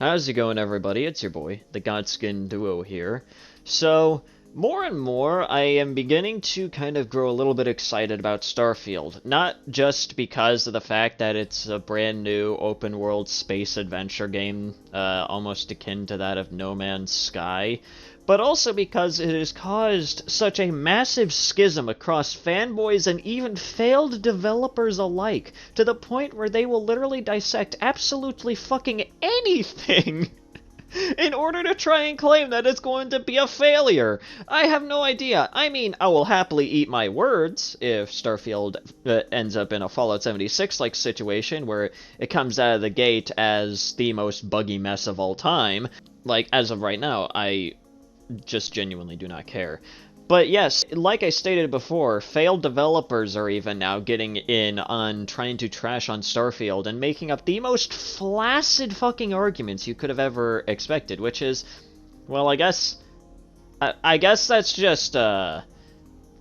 How's it going, everybody? It's your boy, the Godskin Duo here. So, more and more, I am beginning to kind of grow a little bit excited about Starfield. Not just because of the fact that it's a brand new open-world space adventure game, almost akin to that of No Man's Sky, but also because it has caused such a massive schism across fanboys and even failed developers alike, to the point where they will literally dissect absolutely fucking anything in order to try and claim that it's going to be a failure. I have no idea. I mean, I will happily eat my words if Starfield ends up in a Fallout 76-like situation where it comes out of the gate as the most buggy mess of all time. Like, as of right now, I just genuinely do not care. But yes, like I stated before, failed developers are even now getting in on trying to trash on Starfield and making up the most flaccid fucking arguments you could have ever expected, which is, well, I guess that's just, I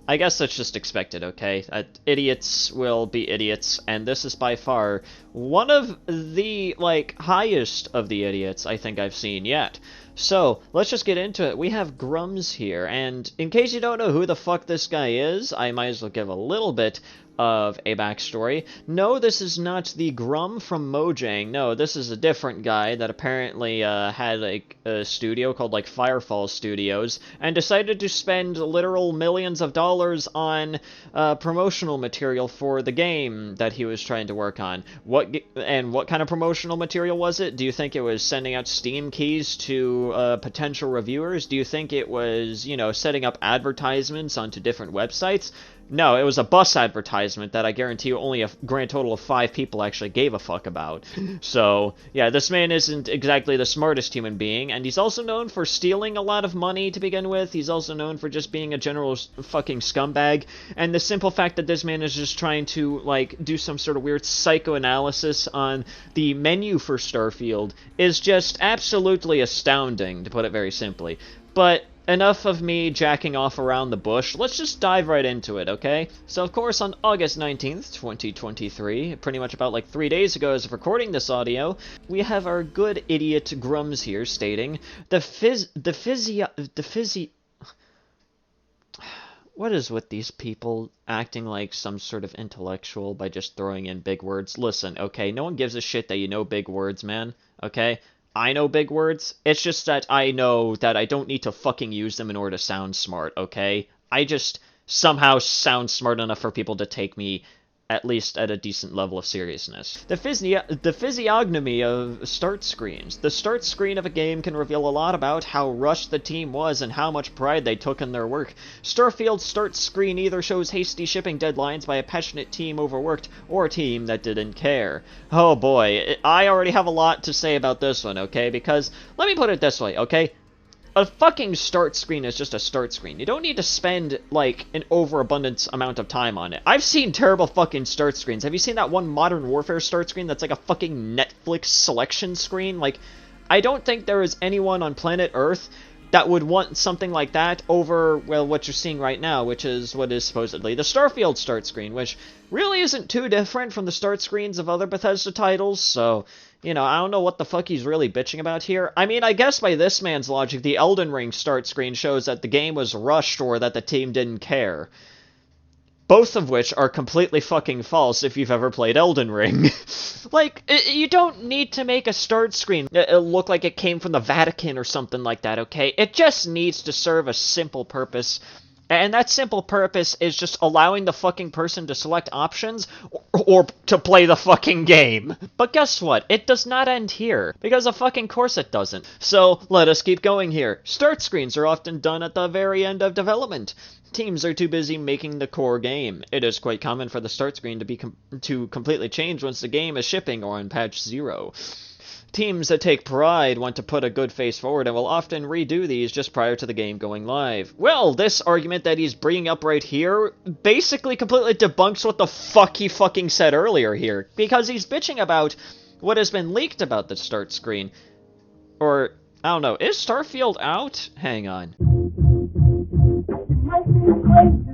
guess that's just expected, okay? Idiots will be idiots, and this is by far one of the, like, highest of the idiots I think I've seen yet. So, let's just get into it. We have Grums here, and in case you don't know who the fuck this guy is, I might as well give a little bit of a backstory. No, this is not the Grum from Mojang. No, this is a different guy that apparently had a studio called like Firefall Studios and decided to spend literal millions of dollars on promotional material for the game that he was trying to work on. What kind of promotional material was it? Do you think it was sending out Steam keys to potential reviewers? Do you think it was, you know, setting up advertisements onto different websites? No, it was a bus advertisement that I guarantee you only a grand total of 5 people actually gave a fuck about. So, yeah, this man isn't exactly the smartest human being, and he's also known for stealing a lot of money to begin with. He's also known for just being a general fucking scumbag, and the simple fact that this man is just trying to, like, do some sort of weird psychoanalysis on the menu for Starfield is just absolutely astounding, to put it very simply. But enough of me jacking off around the bush. Let's just dive right into it, okay? So, of course, on August 19th, 2023, pretty much about like 3 days ago as of recording this audio, we have our good idiot Grums here stating, what is with these people acting like some sort of intellectual by just throwing in big words? Listen, okay, no one gives a shit that you know big words, man, okay? I know big words. It's just that I know that I don't need to fucking use them in order to sound smart, okay? I just somehow sound smart enough for people to take me at least at a decent level of seriousness. The physiognomy of start screens. The start screen of a game can reveal a lot about how rushed the team was and how much pride they took in their work. Starfield's start screen either shows hasty shipping deadlines by a passionate team overworked, or a team that didn't care. Oh boy, I already have a lot to say about this one, okay? Because, let me put it this way, okay? A fucking start screen is just a start screen. You don't need to spend, like, an overabundance amount of time on it. I've seen terrible fucking start screens. Have you seen that one Modern Warfare start screen that's like a fucking Netflix selection screen? Like, I don't think there is anyone on planet Earth that would want something like that over, well, what you're seeing right now, which is what is supposedly the Starfield start screen, which really isn't too different from the start screens of other Bethesda titles, so, you know, I don't know what the fuck he's really bitching about here. I mean, I guess by this man's logic, the Elden Ring start screen shows that the game was rushed or that the team didn't care. Both of which are completely fucking false if you've ever played Elden Ring. Like, you don't need to make a start screen look like it came from the Vatican or something like that, okay? It just needs to serve a simple purpose. And that simple purpose is just allowing the fucking person to select options or to play the fucking game. But guess what? It does not end here. Because of fucking course it doesn't. So, let us keep going here. Start screens are often done at the very end of development. Teams are too busy making the core game. It is quite common for the start screen to be completely changed once the game is shipping or on patch 0. Teams that take pride want to put a good face forward and will often redo these just prior to the game going live. Well, this argument that he's bringing up right here basically completely debunks what the fuck he fucking said earlier here, because he's bitching about what has been leaked about the start screen. Or, I don't know, is Starfield out? Hang on.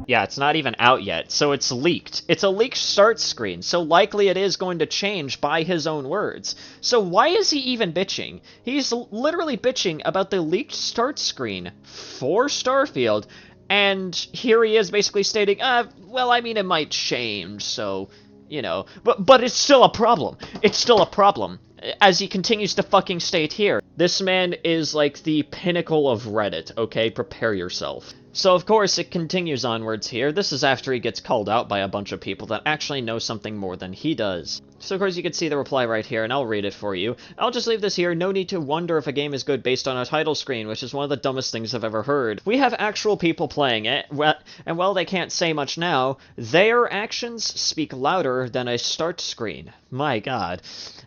Yeah, it's not even out yet, so it's leaked. It's a leaked start screen, so likely it is going to change by his own words. So why is he even bitching? He's literally bitching about the leaked start screen for Starfield, and here he is basically stating, well, I mean, it might change, so, you know. But it's still a problem. It's still a problem. As he continues to fucking state here. This man is like the pinnacle of Reddit, okay? Prepare yourself. So, of course, it continues onwards here. This is after he gets called out by a bunch of people that actually know something more than he does. So, of course, you can see the reply right here, and I'll read it for you. I'll just leave this here. No need to wonder if a game is good based on a title screen, which is one of the dumbest things I've ever heard. We have actual people playing it, and while they can't say much now, their actions speak louder than a start screen. My god.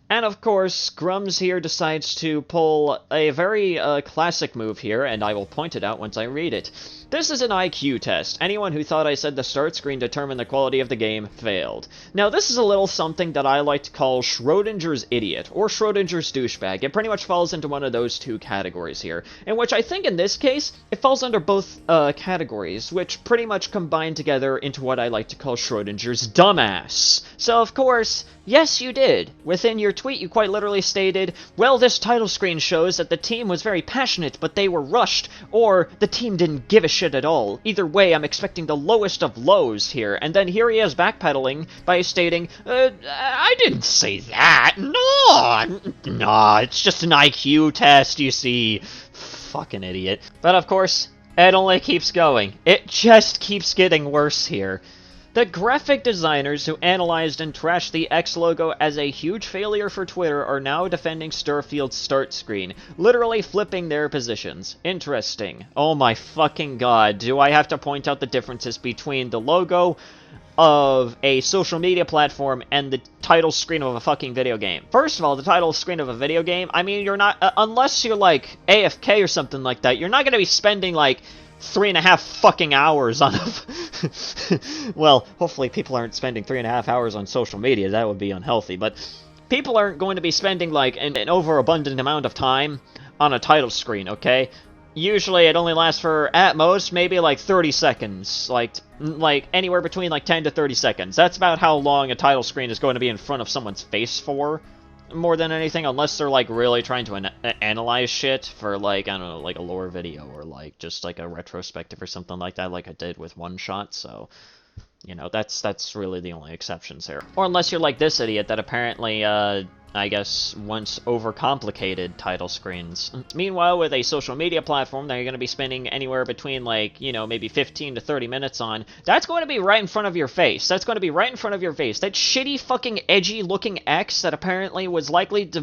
And of course, Grums here decides to pull a very classic move here, and I will point it out once I read it. This is an IQ test. Anyone who thought I said the start screen determined the quality of the game failed. Now, this is a little something that I like to call Schrodinger's idiot, or Schrodinger's douchebag. It pretty much falls into one of those two categories here, in which I think in this case, it falls under both categories, which pretty much combine together into what I like to call Schrodinger's dumbass. So, of course, yes, you did. Within your tweet, you quite literally stated, well, this title screen shows that the team was very passionate, but they were rushed, or the team didn't give a shit at all. Either way, I'm expecting the lowest of lows here. And then here he is backpedaling by stating, I didn't say that. No, it's just an IQ test, you see. Fucking idiot. But of course, it only keeps going. It just keeps getting worse here. The graphic designers who analyzed and trashed the X logo as a huge failure for Twitter are now defending Starfield's start screen, literally flipping their positions. Interesting. Oh my fucking god, do I have to point out the differences between the logo of a social media platform and the title screen of a fucking video game? First of all, the title screen of a video game, I mean, you're not, unless you're like AFK or something like that, you're not going to be spending like 3.5 fucking hours on well, hopefully people aren't spending 3.5 hours on social media. That would be unhealthy. But people aren't going to be spending, like, an overabundant amount of time on a title screen, okay? Usually it only lasts for, at most, maybe, like, 30 seconds. Like anywhere between, like, 10 to 30 seconds. That's about how long a title screen is going to be in front of someone's face for. More than anything, unless they're, like, really trying to analyze shit for, like, I don't know, like a lore video, or, like, just, like, a retrospective or something like that, like I did with One Shot, so, you know, that's really the only exceptions here. Or unless you're like this idiot that apparently, I guess, once overcomplicated title screens. Meanwhile, with a social media platform that you're going to be spending anywhere between, like, you know, maybe 15 to 30 minutes on, that's going to be right in front of your face. That's going to be right in front of your face. That shitty fucking edgy-looking X that apparently was likely to...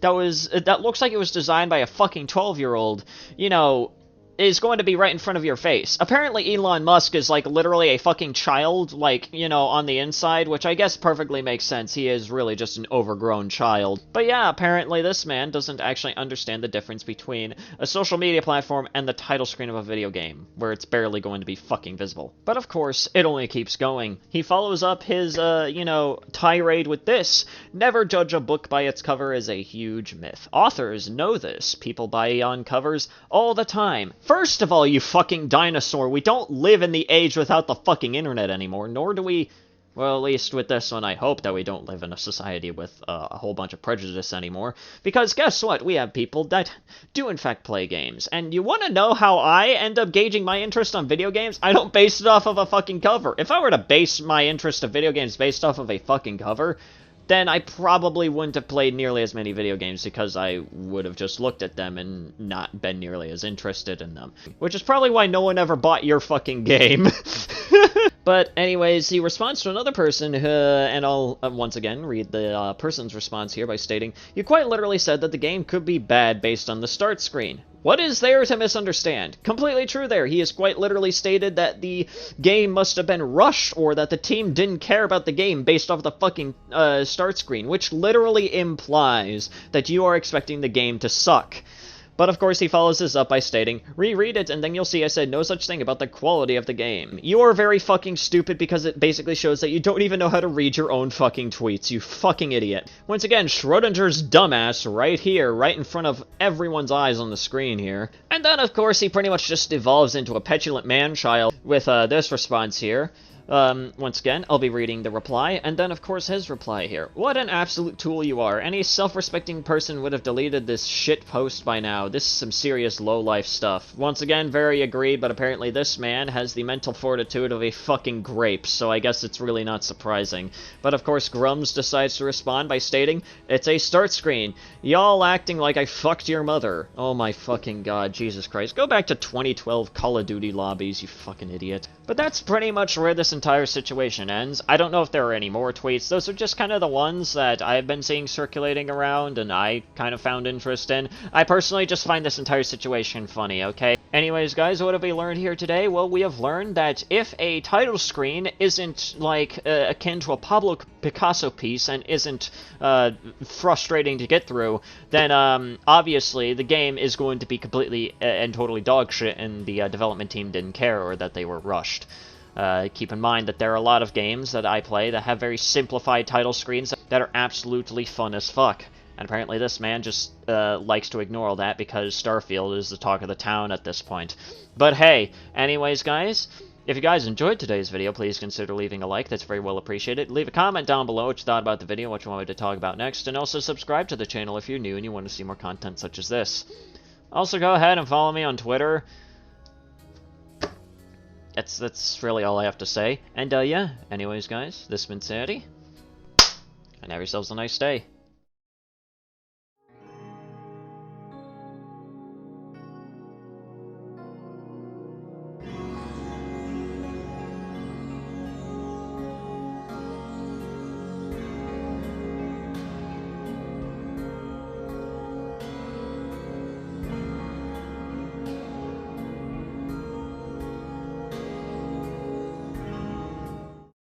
that looks like it was designed by a fucking 12-year-old, you know, is going to be right in front of your face. Apparently Elon Musk is, like, literally a fucking child, like, you know, on the inside, which I guess perfectly makes sense. He is really just an overgrown child. But yeah, apparently this man doesn't actually understand the difference between a social media platform and the title screen of a video game, where it's barely going to be fucking visible. But of course, it only keeps going. He follows up his, you know, tirade with this: never judge a book by its cover is a huge myth. Authors know this. People buy on covers all the time. First of all, you fucking dinosaur, we don't live in the age without the fucking internet anymore, nor do we... Well, at least with this one, I hope that we don't live in a society with a whole bunch of prejudice anymore. Because guess what? We have people that do in fact play games. And you want to know how I end up gauging my interest on video games? I don't base it off of a fucking cover. If I were to base my interest of video games based off of a fucking cover, then I probably wouldn't have played nearly as many video games, because I would have just looked at them and not been nearly as interested in them. Which is probably why no one ever bought your fucking game. But anyways, he responds to another person, and I'll once again read the person's response here by stating, "You quite literally said that the game could be bad based on the start screen. What is there to misunderstand? Completely true there. He has quite literally stated that the game must have been rushed, or that the team didn't care about the game based off the fucking start screen, which literally implies that you are expecting the game to suck. But of course he follows this up by stating, reread it and then you'll see I said no such thing about the quality of the game. You are very fucking stupid because it basically shows that you don't even know how to read your own fucking tweets, you fucking idiot. Once again, Schrodinger's dumbass right here, right in front of everyone's eyes on the screen here. And then of course he pretty much just devolves into a petulant man-child with this response here. Once again, I'll be reading the reply, and then of course his reply here. What an absolute tool you are. Any self-respecting person would have deleted this shit post by now. This is some serious low-life stuff. Once again, very agreed, but apparently this man has the mental fortitude of a fucking grape, so I guess it's really not surprising. But of course Grums decides to respond by stating, it's a start screen. Y'all acting like I fucked your mother. Oh my fucking god, Jesus Christ. Go back to 2012 Call of Duty lobbies, you fucking idiot. But that's pretty much where this entire situation ends. I don't know if there are any more tweets. Those are just kind of the ones that I've been seeing circulating around and I kind of found interest in. I personally just find this entire situation funny, okay? Anyways, guys, what have we learned here today? Well, we have learned that if a title screen isn't, like, akin to a Pablo Picasso piece and isn't frustrating to get through, then obviously the game is going to be completely and totally dog shit and the development team didn't care or that they were rushed. Keep in mind that there are a lot of games that I play that have very simplified title screens that are absolutely fun as fuck. And apparently this man just likes to ignore all that because Starfield is the talk of the town at this point. But hey, anyways guys, if you guys enjoyed today's video, please consider leaving a like, that's very well appreciated. Leave a comment down below what you thought about the video, what you want me to talk about next, and also subscribe to the channel if you're new and you want to see more content such as this. Also go ahead and follow me on Twitter. That's really all I have to say. And yeah, anyways guys, this has been Sadie, and have yourselves a nice day.